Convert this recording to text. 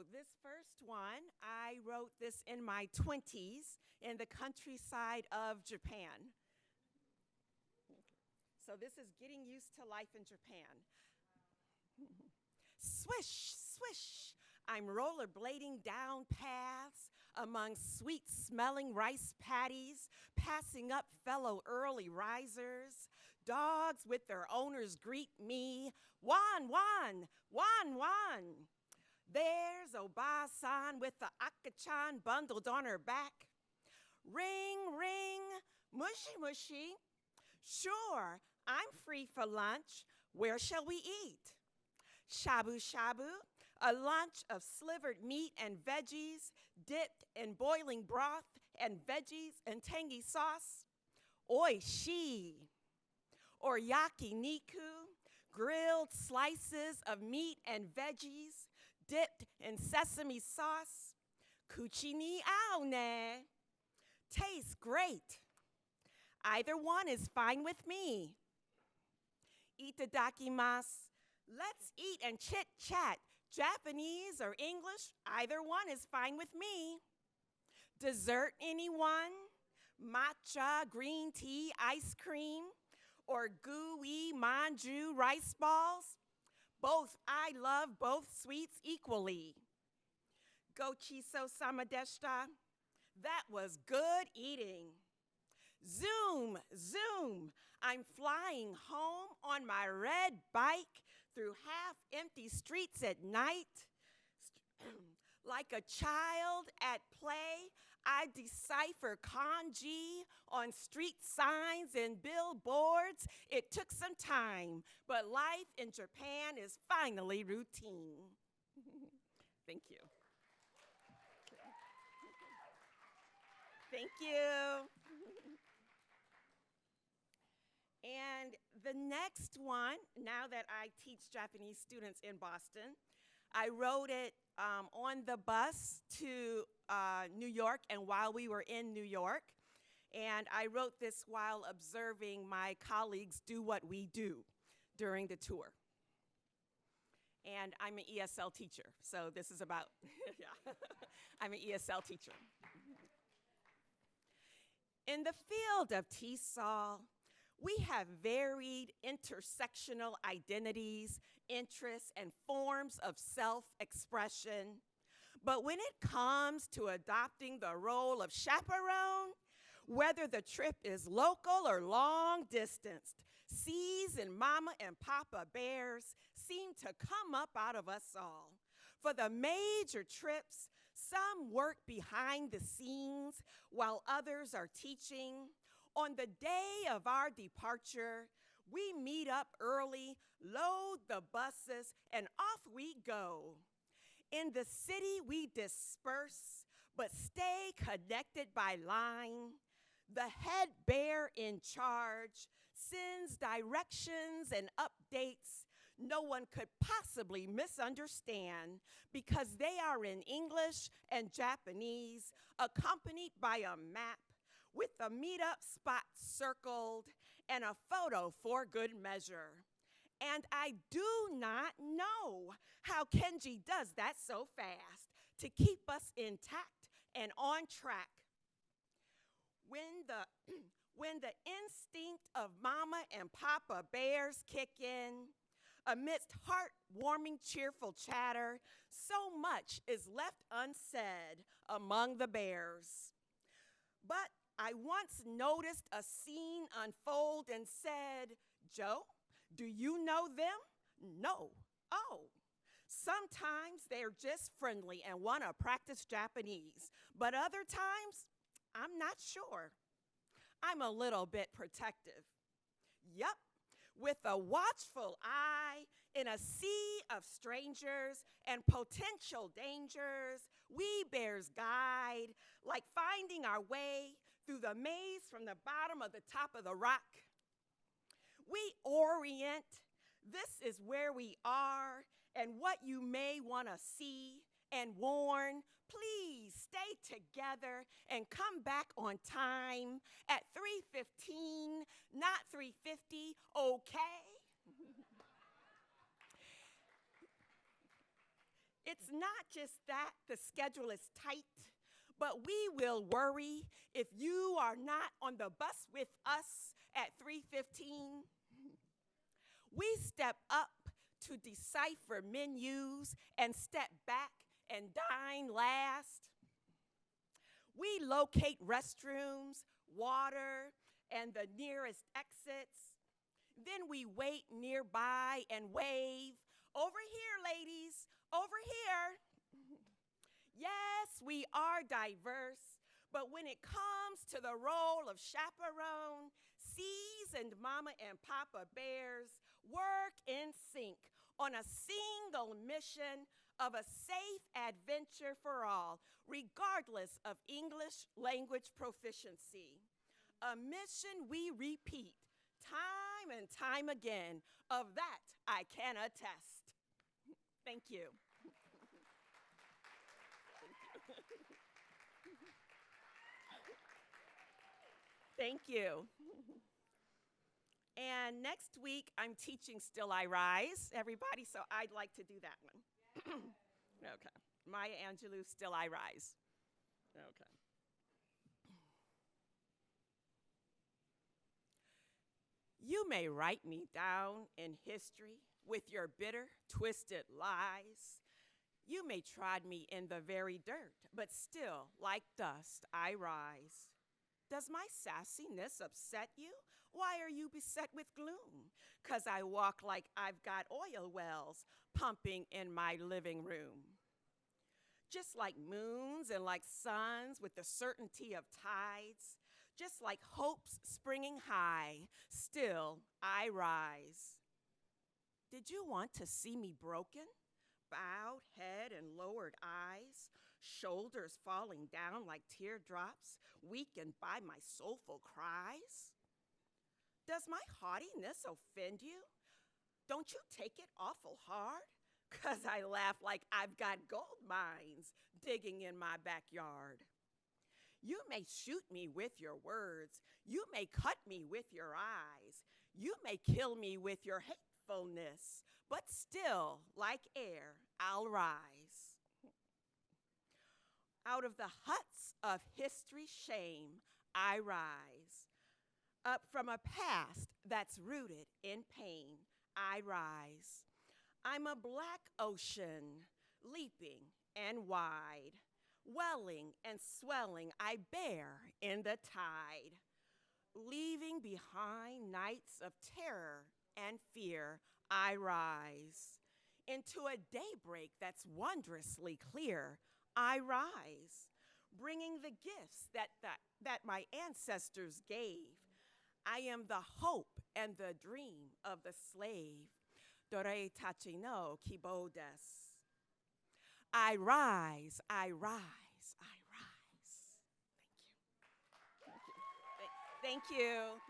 So this first one, I wrote this in my 20s in the countryside of Japan. So this is getting used to life in Japan. Swish, swish, I'm rollerblading down paths among sweet-smelling rice paddies, passing up fellow early risers. Dogs with their owners greet me, wan, wan, wan, wan. There's Oba-san with the Akachan bundled on her back. Ring, ring, mushy, mushy. Sure, I'm free for lunch. Where shall we eat? Shabu shabu, a lunch of slivered meat and veggies dipped in boiling broth and veggies and tangy sauce. Oishi. Or yakiniku, grilled slices of meat and veggies dipped in sesame sauce. Kuchi ni ao ne. Tastes great. Either one is fine with me. Itadakimasu. Let's eat and chit-chat. Japanese or English, either one is fine with me. Dessert, anyone? Matcha, green tea, ice cream, or gooey manju rice balls? Both, I love both sweets equally. Gochiso samadeshita. That was good eating. Zoom, zoom. I'm flying home on my red bike through half-empty streets at night. Like a child at play, I decipher kanji on street signs and billboards. It took some time, but life in Japan is finally routine. Thank you. Thank you. And the next one, now that I teach Japanese students in Boston, I wrote it on the bus to New York and while we were in New York. And I wrote this while observing my colleagues do what we do during the tour. And I'm an ESL teacher, so this is about, yeah, I'm an ESL teacher. In the field of TESOL, we have varied intersectional identities, interests, and forms of self-expression. But when it comes to adopting the role of chaperone, whether the trip is local or long distance, C's and Mama and Papa Bears seem to come up out of us all. For the major trips, some work behind the scenes while others are teaching. On the day of our departure, we meet up early, load the buses, and off we go. In the city, we disperse, but stay connected by line. The head bear in charge sends directions and updates no one could possibly misunderstand because they are in English and Japanese, accompanied by a map with a meetup spot circled and a photo for good measure. And I do not know how Kenji does that so fast to keep us intact and on track. When the instinct of Mama and Papa Bears kick in, amidst heartwarming, cheerful chatter, so much is left unsaid among the bears. But I once noticed a scene unfold and said, Joe, do you know them? No. Oh. Sometimes they're just friendly and want to practice Japanese, but other times, I'm not sure. I'm a little bit protective. Yup, with a watchful eye in a sea of strangers and potential dangers, we bears guide, like finding our way through the maze from the bottom of the top of the rock. We orient. This is where we are and what you may want to see and warn. Please stay together and come back on time at 3:15, not 3:50, okay? It's not just that the schedule is tight, but we will worry if you are not on the bus with us at 3:15. We step up to decipher menus and step back and dine last. We locate restrooms, water, and the nearest exits. Then we wait nearby and wave, "Over here, ladies, over here." Yes, we are diverse, but when it comes to the role of chaperone, seasoned mama and papa bears work in sync on a single mission of a safe adventure for all, regardless of English language proficiency. A mission we repeat time and time again. Of that, I can attest. Thank you. Thank you. And next week, I'm teaching Still I Rise, everybody, so I'd like to do that one. Okay. Maya Angelou, Still I Rise. Okay. You may write me down in history with your bitter, twisted lies. You may trod me in the very dirt, but still, like dust, I rise. Does my sassiness upset you? Why are you beset with gloom? 'Cause I walk like I've got oil wells pumping in my living room. Just like moons and like suns with the certainty of tides, just like hopes springing high, still I rise. Did you want to see me broken? Bowed head and lowered eyes, shoulders falling down like teardrops, weakened by my soulful cries? Does my haughtiness offend you? Don't you take it awful hard? 'Cause I laugh like I've got gold mines digging in my backyard. You may shoot me with your words. You may cut me with your eyes. You may kill me with your hatefulness. But still, like air, I'll rise. Out of the huts of history's shame, I rise. Up from a past that's rooted in pain, I rise. I'm a black ocean, leaping and wide, welling and swelling, I bear in the tide. Leaving behind nights of terror and fear, I rise. Into a daybreak that's wondrously clear, I rise. Bringing the gifts that my ancestors gave. I am the hope and the dream of the slave. Dore tachino kibodes. I rise, I rise, I rise. Thank you. Thank you.